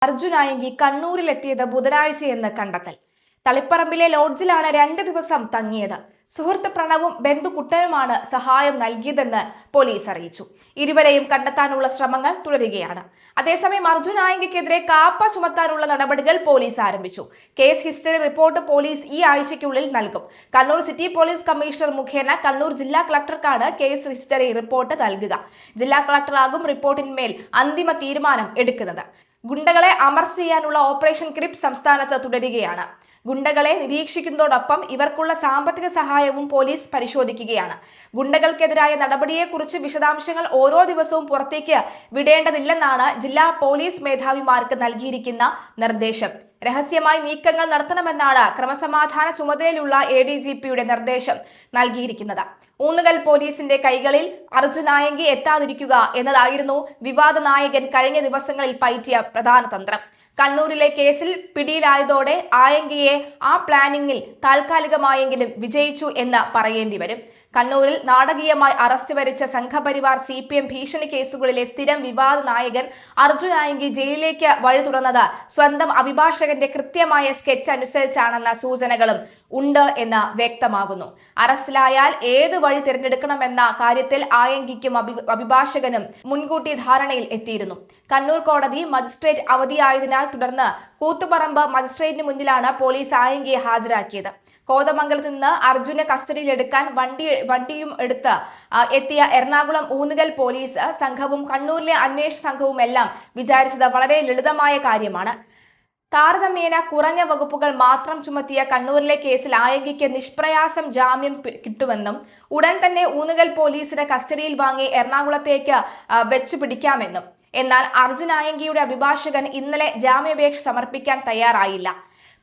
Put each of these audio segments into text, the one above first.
അർജുനായെങ്കി കണ്ണൂരിലെത്തിയത് ബുധനാഴ്ചയെന്ന് കണ്ടെത്തൽ. തളിപ്പറമ്പിലെ ലോഡ്ജിലാണ് 2 ദിവസം തങ്ങിയത്. സുഹൃത്ത് പ്രണവും ബന്ധു കുട്ടനുമാണ് സഹായം നൽകിയതെന്ന് പോലീസ് അറിയിച്ചു. ഇരുവരെയും കണ്ടെത്താനുള്ള ശ്രമങ്ങൾ തുടരുകയാണ്. അതേസമയം അർജുനായെങ്കിക്കെതിരെ കാപ്പ ചുമത്താനുള്ള നടപടികൾ പോലീസ് ആരംഭിച്ചു. കേസ് ഹിസ്റ്ററി റിപ്പോർട്ട് പോലീസ് ഈ ആഴ്ചയ്ക്കുള്ളിൽ നൽകും. കണ്ണൂർ സിറ്റി പോലീസ് കമ്മീഷണർ മുഖേന കണ്ണൂർ ജില്ലാ കളക്ടർക്കാണ് കേസ് ഹിസ്റ്ററി റിപ്പോർട്ട് നൽകുക. ജില്ലാ കളക്ടറാകും റിപ്പോർട്ടിന്മേൽ അന്തിമ തീരുമാനം എടുക്കുന്നത്. ഗുണ്ടകളെ അമർച്ച ചെയ്യാനുള്ള ഓപ്പറേഷൻ ക്രിപ്പ് സംസ്ഥാനത്ത് തുടരുകയാണ്. ഗുണ്ടകളെ നിരീക്ഷിക്കുന്നതോടൊപ്പം ഇവർക്കുള്ള സാമ്പത്തിക സഹായവും പോലീസ് പരിശോധിക്കുകയാണ്. ഗുണ്ടകൾക്കെതിരായ നടപടിയെക്കുറിച്ച് വിശദാംശങ്ങൾ ഓരോ ദിവസവും പുറത്തേക്ക് വിടേണ്ടതില്ലെന്നാണ് ജില്ലാ പോലീസ് മേധാവിമാർക്ക് നൽകിയിരിക്കുന്ന നിർദ്ദേശം. രഹസ്യമായി നീക്കങ്ങൾ നടത്തണമെന്നാണ് ക്രമസമാധാന ചുമതലയിലുള്ള ADGPയുടെ നിർദ്ദേശം നൽകിയിരിക്കുന്നത്. ഊന്നുകൽ പോലീസിന്റെ കൈകളിൽ അർജുനായെങ്കി എത്താതിരിക്കുക എന്നതായിരുന്നു വിവാദ നായകൻ കഴിഞ്ഞ ദിവസങ്ങളിൽ പയറ്റിയ പ്രധാന തന്ത്രം. കണ്ണൂരിലെ കേസിൽ പിടിയിലായതോടെ ആയെങ്കിയെ ആ പ്ലാനിങ്ങിൽ താൽക്കാലികമായെങ്കിലും വിജയിച്ചു എന്ന് പറയേണ്ടി വരും. കണ്ണൂരിൽ നാടകീയമായി അറസ്റ്റ് വരിച്ച സംഘപരിവാർ CPM ഭീഷണി കേസുകളിലെ സ്ഥിരം വിവാദ നായകൻ അർജുനായെങ്കി ജയിലിലേക്ക് വഴി തുറന്നത് സ്വന്തം അഭിഭാഷകന്റെ കൃത്യമായ സ്കെച്ച് അനുസരിച്ചാണെന്ന സൂചനകളും ഉണ്ട് എന്ന് വ്യക്തമാകുന്നു. അറസ്റ്റിലായാൽ ഏത് വഴി തിരഞ്ഞെടുക്കണമെന്ന കാര്യത്തിൽ ആയെങ്കിക്കും അഭിഭാഷകനും മുൻകൂട്ടി ധാരണയിൽ എത്തിയിരുന്നു. കണ്ണൂർ കോടതി മജിസ്ട്രേറ്റ് അവധിയായതിനാൽ തുടർന്ന് കൂത്തുപറമ്പ് മജിസ്ട്രേറ്റിന് മുന്നിലാണ് പോലീസ് ആയെങ്കിയെ ഹാജരാക്കിയത്. കോതമംഗലത്ത് നിന്ന് അർജുനെ കസ്റ്റഡിയിലെടുക്കാൻ വണ്ടിയും എടുത്ത് എത്തിയ എറണാകുളം ഊന്നുകൽ പോലീസ് സംഘവും കണ്ണൂരിലെ അന്വേഷണ സംഘവും എല്ലാം വിചാരിച്ചത് വളരെ ലളിതമായ കാര്യമാണ്. താരതമ്യേന കുറഞ്ഞ വകുപ്പുകൾ മാത്രം ചുമത്തിയ കണ്ണൂരിലെ കേസിൽ ആയെങ്കിക്ക് നിഷ്പ്രയാസം ജാമ്യം കിട്ടുമെന്നും ഉടൻ തന്നെ ഊന്നുകൽ പോലീസിനെ കസ്റ്റഡിയിൽ വാങ്ങി എറണാകുളത്തേക്ക് വെച്ചു പിടിക്കാമെന്നും. എന്നാൽ അർജുനായെങ്കിയുടെ അഭിഭാഷകൻ ഇന്നലെ ജാമ്യാപേക്ഷ സമർപ്പിക്കാൻ തയ്യാറായില്ല.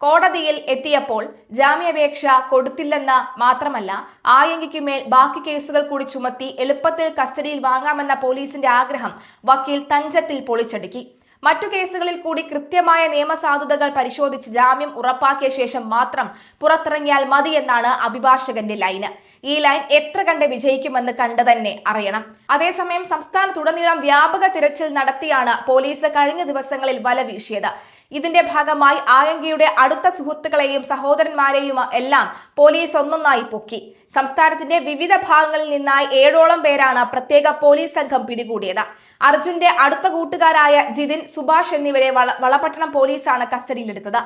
കോടതിയിൽ എത്തിയപ്പോൾ ജാമ്യാപേക്ഷ കൊടുത്തില്ലെന്ന് മാത്രമല്ല, ആയെങ്കിക്കുമേൽ ബാക്കി കേസുകൾ കൂടി ചുമത്തി എളുപ്പത്തിൽ കസ്റ്റഡിയിൽ വാങ്ങാമെന്ന പോലീസിന്റെ ആഗ്രഹം വക്കീൽ തഞ്ചത്തിൽ പൊളിച്ചടുക്കി. മറ്റു കേസുകളിൽ കൂടി കൃത്യമായ നിയമസാധുതകൾ പരിശോധിച്ച് ജാമ്യം ഉറപ്പാക്കിയ ശേഷം മാത്രം പുറത്തിറങ്ങിയാൽ മതി എന്നാണ് അഭിഭാഷകന്റെ ലൈന്. ഈ ലൈൻ എത്ര കണ്ട് വിജയിക്കുമെന്ന് കണ്ടു തന്നെ അറിയണം. അതേസമയം സംസ്ഥാനത്തുടനീളം വ്യാപക തിരച്ചിൽ നടത്തിയാണ് പോലീസ് കഴിഞ്ഞ ദിവസങ്ങളിൽ വല വീശിയത്. ഇതിന്റെ ഭാഗമായി ആയെങ്കിയുടെ അടുത്ത സുഹൃത്തുക്കളെയും സഹോദരന്മാരെയും എല്ലാം പോലീസ് ഒന്നൊന്നായി പൊക്കി. സംസ്ഥാനത്തിന്റെ വിവിധ ഭാഗങ്ങളിൽ നിന്നായി 7ഓളം പേരാണ് പ്രത്യേക പോലീസ് സംഘം പിടികൂടിയത്. അർജുന്റെ അടുത്ത കൂട്ടുകാരായ ജിതിൻ, സുഭാഷ് എന്നിവരെ വളപട്ടണം പോലീസാണ് കസ്റ്റഡിയിലെടുത്തത്.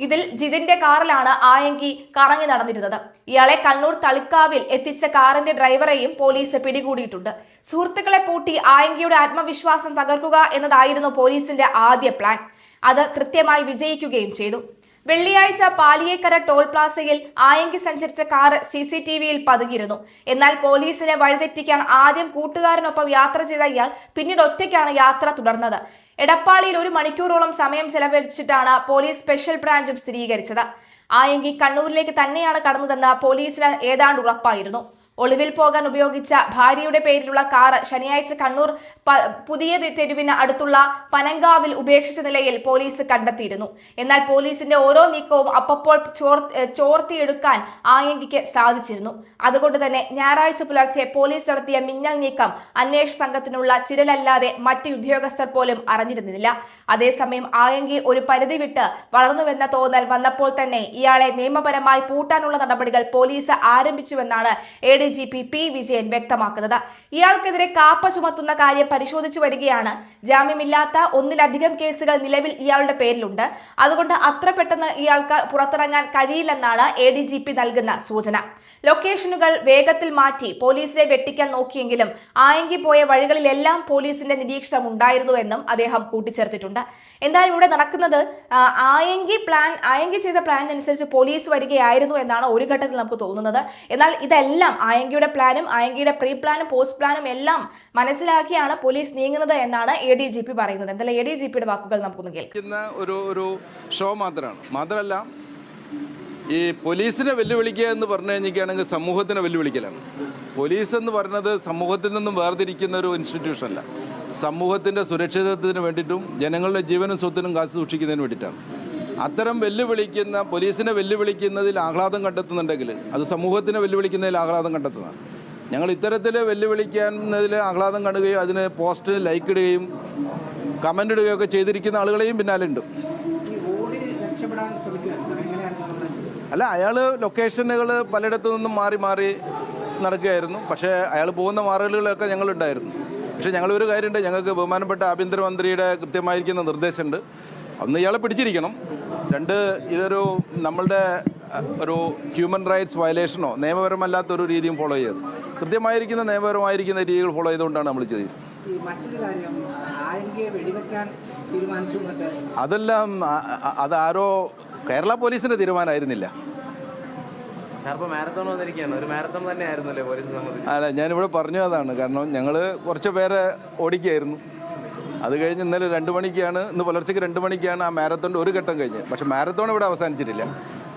ഇതിൽ ജിതിന്റെ കാറിലാണ് ആയെങ്കി കറങ്ങി നടന്നിരുന്നത്. ഇയാളെ കണ്ണൂർ തളിക്കാവിൽ എത്തിച്ച കാറിന്റെ ഡ്രൈവറെയും പോലീസ് പിടികൂടിയിട്ടുണ്ട്. സുഹൃത്തുക്കളെ പൂട്ടി ആയെങ്കിയുടെ ആത്മവിശ്വാസം തകർക്കുക എന്നതായിരുന്നു പോലീസിന്റെ ആദ്യ പ്ലാൻ. അത് കൃത്യമായി വിജയിക്കുകയും ചെയ്തു. വെള്ളിയാഴ്ച പാലിയേക്കര ടോൾ പ്ലാസയിൽ ആയെങ്കി സഞ്ചരിച്ച കാർ CCTVയിൽ പതിഞ്ഞിരുന്നു. എന്നാൽ പോലീസിനെ വഴിതെറ്റിക്കാൻ ആദ്യം കൂട്ടുകാരനൊപ്പം യാത്ര ചെയ്ത ഇയാൾ പിന്നീട് ഒറ്റയ്ക്കാണ് യാത്ര തുടർന്നത്. എടപ്പാളിയിൽ 1 മണിക്കൂറോളം സമയം ചെലവഴിച്ചിട്ടാണ് പോലീസ് സ്പെഷ്യൽ ബ്രാഞ്ചും സ്ഥിരീകരിച്ചത്. ആയെങ്കി കണ്ണൂരിലേക്ക് തന്നെയാണ് കടന്നതെന്ന് പോലീസിന് ഏതാണ്ട് ഉറപ്പായിരുന്നു. ഒളിവിൽ പോകാൻ ഉപയോഗിച്ച ഭാര്യയുടെ പേരിലുള്ള കാർ ശനിയാഴ്ച കണ്ണൂർ പുതിയ തെരുവിന് അടുത്തുള്ള പനങ്കാവിൽ ഉപേക്ഷിച്ച നിലയിൽ പോലീസ് കണ്ടെത്തിയിരുന്നു. എന്നാൽ പോലീസിന്റെ ഓരോ നീക്കവും അപ്പോൾ ചോർത്തിയെടുക്കാൻ ആയെങ്കിക്ക് സാധിച്ചിരുന്നു. അതുകൊണ്ട് തന്നെ ഞായറാഴ്ച പുലർച്ചെ പോലീസ് നടത്തിയ മിന്നൽ നീക്കം അന്വേഷണ സംഘത്തിനുള്ള ചിരലല്ലാതെ മറ്റ് ഉദ്യോഗസ്ഥർ പോലും അറിഞ്ഞിരുന്നില്ല. അതേസമയം ആയെങ്കി ഒരു പരിധി വിട്ട് വളർന്നുവെന്ന തോന്നൽ വന്നപ്പോൾ തന്നെ ഇയാളെ നിയമപരമായി പൂട്ടാനുള്ള നടപടികൾ പോലീസ് ആരംഭിച്ചുവെന്നാണ് ADGP P. വിജയൻ വ്യക്തമാക്കുന്നത്. ഇയാൾക്കെതിരെ കാപ്പ ചുമത്തുന്ന കാര്യം പരിശോധിച്ചു വരികയാണ്. ജാമ്യമില്ലാത്ത 1ലധികം കേസുകൾ നിലവിൽ ഇയാളുടെ പേരിലുണ്ട്. അതുകൊണ്ട് അത്ര പെട്ടെന്ന് ഇയാൾക്ക് പുറത്തിറങ്ങാൻ കഴിയില്ലെന്നാണ് ADGP നൽകുന്ന സൂചന. ലൊക്കേഷനുകൾ വേഗത്തിൽ മാറ്റി പോലീസിനെ വെട്ടിക്കാൻ നോക്കിയെങ്കിലും ആയെങ്കി പോയ വഴികളിലെല്ലാം പോലീസിന്റെ നിരീക്ഷണം ഉണ്ടായിരുന്നുവെന്നും അദ്ദേഹം കൂട്ടിച്ചേർത്തിട്ടുണ്ട്. എന്തായാലും ഇവിടെ നടക്കുന്നത് ആയെങ്കി ചെയ്ത പ്ലാൻ അനുസരിച്ച് പോലീസ് വരികയായിരുന്നു എന്നാണ് ഒരു ഘട്ടത്തിൽ നമുക്ക് തോന്നുന്നത്. എന്നാൽ ഇതെല്ലാം ആയെങ്കിയുടെ പ്ലാനും ആയെങ്കിയുടെ പ്രീ പ്ലാനും പോസ്റ്റ് പ്ലാനും എല്ലാം മനസ്സിലാക്കിയാണ് പോലീസ് നീങ്ങുന്നത് എന്നാണ് ADGP പറയുന്നത്. എന്തായാലും ADGPയുടെ വാക്കുകൾ നമുക്കൊന്ന് കേൾക്കാം. ഒരു ഷോ മാത്രമല്ല ഈ പോലീസിനെ വെല്ലുവിളിക്കുക എന്ന് പറഞ്ഞു കഴിഞ്ഞിരിക്കുകയാണെങ്കിൽ സമൂഹത്തിനെ വെല്ലുവിളിക്കലാണ്. പോലീസ് എന്ന് പറയുന്നത് സമൂഹത്തിൽ നിന്നും വേർതിരിക്കുന്ന ഒരു ഇൻസ്റ്റിറ്റ്യൂഷനല്ല. സമൂഹത്തിൻ്റെ സുരക്ഷിതത്വത്തിന് വേണ്ടിയിട്ടും ജനങ്ങളുടെ ജീവനും സ്വത്തിനും കാത്തു സൂക്ഷിക്കുന്നതിന് വേണ്ടിയിട്ടാണ്. അത്തരം പോലീസിനെ വെല്ലുവിളിക്കുന്നതിൽ ആഹ്ലാദം കണ്ടെത്തുന്നുണ്ടെങ്കിൽ അത് സമൂഹത്തിനെ വെല്ലുവിളിക്കുന്നതിൽ ആഹ്ലാദം കണ്ടെത്തുന്നതാണ്. ഞങ്ങൾ ഇത്തരത്തിൽ വെല്ലുവിളിക്കുന്നതിൽ ആഹ്ലാദം കാണുകയും അതിന് പോസ്റ്റിന് ലൈക്ക് ഇടുകയും കമൻ്റ് ഇടുകയൊക്കെ ചെയ്തിരിക്കുന്ന ആളുകളെയും പിന്നാലെ ഉണ്ട്. അല്ല, അയാൾ ലൊക്കേഷനുകൾ പലയിടത്തു നിന്നും മാറി മാറി നടക്കുകയായിരുന്നു. പക്ഷേ അയാൾ പോകുന്ന മാറലുകളൊക്കെ ഞങ്ങളുണ്ടായിരുന്നു. പക്ഷേ ഞങ്ങളൊരു കാര്യമുണ്ട്, ഞങ്ങൾക്ക് ബഹുമാനപ്പെട്ട ആഭ്യന്തരമന്ത്രിയുടെ കൃത്യമായിരിക്കുന്ന നിർദ്ദേശമുണ്ട്. ഒന്ന്, ഇയാളെ പിടിച്ചിരിക്കണം. രണ്ട്, ഇതൊരു നമ്മളുടെ ഒരു ഹ്യൂമൻ റൈറ്റ്സ് വയലേഷനോ നിയമപരമല്ലാത്തൊരു രീതിയും ഫോളോ ചെയ്തത്. കൃത്യമായിരിക്കുന്ന നിയമപരമായിരിക്കുന്ന രീതികൾ ഫോളോ ചെയ്തുകൊണ്ടാണ് നമ്മൾ ചെയ്തത്. അതെല്ലാം അതാരോ കേരള പോലീസിൻ്റെ തീരുമാനമായിരുന്നില്ല. അല്ല, ഞാനിവിടെ പറഞ്ഞു അതാണ്. കാരണം ഞങ്ങൾ കുറച്ച് പേരെ ഓടിക്കുകയായിരുന്നു. അത് കഴിഞ്ഞ് ഇന്നലെ 2 മണിക്കാണ്, ഇന്ന് പുലർച്ചയ്ക്ക് 2 മണിക്കാണ് ആ മാരത്തോണിൻ്റെ ഒരു ഘട്ടം കഴിഞ്ഞ്. പക്ഷേ മാരത്തോൺ ഇവിടെ അവസാനിച്ചിട്ടില്ല.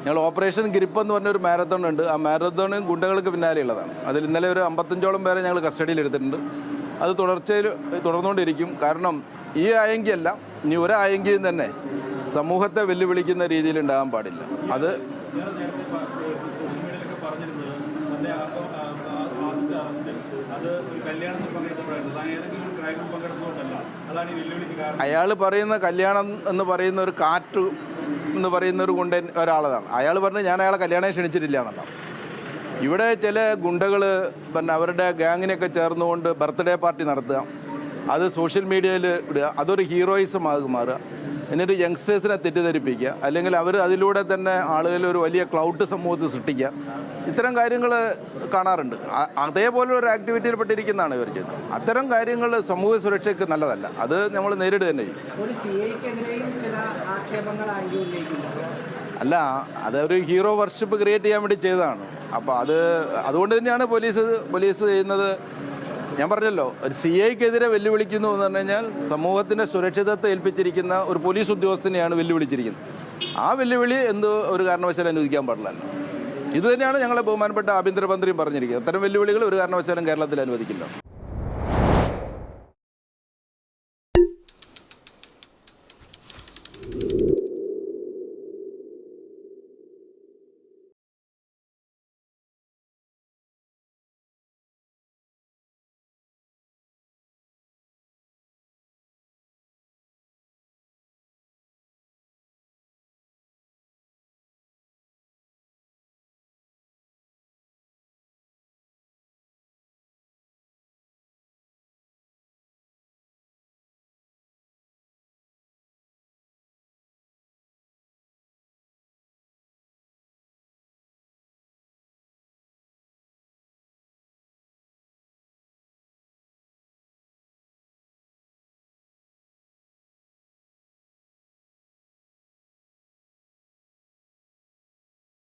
ഞങ്ങൾ ഓപ്പറേഷൻ ഗ്രിപ്പ് എന്ന് പറഞ്ഞൊരു മാരത്തോൺ ഉണ്ട്. ആ മാരത്തോൺ ഗുണ്ടകൾക്ക് പിന്നാലെയുള്ളതാണ്. അതിൽ ഇന്നലെ ഒരു 55ഓളം പേരെ ഞങ്ങൾ കസ്റ്റഡിയിൽ എടുത്തിട്ടുണ്ട്. അത് തുടർന്നുകൊണ്ടിരിക്കും. കാരണം ഈ ആയെങ്കിയല്ല, ഇനി ഒരു ആയെങ്കിലും തന്നെ സമൂഹത്തെ വെല്ലുവിളിക്കുന്ന രീതിയിൽ ഉണ്ടാകാൻ പാടില്ല. അത് അയാൾ പറയുന്ന കല്യാണം എന്ന് പറയുന്ന ഒരു കാറ്റ് എന്ന് പറയുന്ന ഒരു ഗുണ്ടൻ ഒരാളതാണ്. അയാൾ പറഞ്ഞു ഞാൻ അയാളെ കല്യാണം ക്ഷണിച്ചിട്ടില്ല എന്നുള്ളതാണ്. ഇവിടെ ചില ഗുണ്ടകൾ പിന്നെ അവരുടെ ഗാങ്ങിനെയൊക്കെ ചേർന്നുകൊണ്ട് ബർത്ത്ഡേ പാർട്ടി നടത്തുക, അത് സോഷ്യൽ മീഡിയയിൽ ഇടുക, അതൊരു ഹീറോയിസം ആകെ മാറുക, എന്നിട്ട് യങ്സ്റ്റേഴ്സിനെ തെറ്റിദ്ധരിപ്പിക്കുക, അല്ലെങ്കിൽ അവർ അതിലൂടെ തന്നെ ആളുകളിൽ ഒരു വലിയ ക്ലൗഡ് സമൂഹത്തിൽ സൃഷ്ടിക്കുക. ഇത്തരം കാര്യങ്ങൾ കാണാറുണ്ട്. അതേപോലെ ഒരു ആക്ടിവിറ്റിയിൽ പെട്ടിരിക്കുന്നതാണ് ഇവർ ചെയ്യുന്നത്. അത്തരം കാര്യങ്ങൾ സമൂഹ സുരക്ഷയ്ക്ക് നല്ലതല്ല. അത് നമ്മൾ നേരിടുക തന്നെ ചെയ്യും. അല്ല, അതൊരു ഹീറോ വർഷിപ്പ് ക്രിയേറ്റ് ചെയ്യാൻ വേണ്ടി ചെയ്തതാണ്. അപ്പോൾ അതുകൊണ്ട് തന്നെയാണ് പോലീസ് ചെയ്യുന്നത്. ഞാൻ പറഞ്ഞല്ലോ, ഒരു CIക്കെതിരെ വെല്ലുവിളിക്കുന്നു എന്ന് പറഞ്ഞു കഴിഞ്ഞാൽ സമൂഹത്തിൻ്റെ സുരക്ഷിതത്വം ഏൽപ്പിച്ചിരിക്കുന്ന ഒരു പോലീസ് ഉദ്യോഗസ്ഥനെയാണ് വെല്ലുവിളിച്ചിരിക്കുന്നത്. ആ വെല്ലുവിളി ഒരു കാരണവശാലും അനുവദിക്കാൻ പാടില്ലല്ലോ. ഇത് തന്നെയാണ് ഞങ്ങളെ ബഹുമാനപ്പെട്ട ആഭ്യന്തരമന്ത്രിയും പറഞ്ഞിരിക്കുന്നത്. അത്തരം വെല്ലുവിളികൾ ഒരു കാരണവശാലും കേരളത്തിൽ അനുവദിക്കില്ല.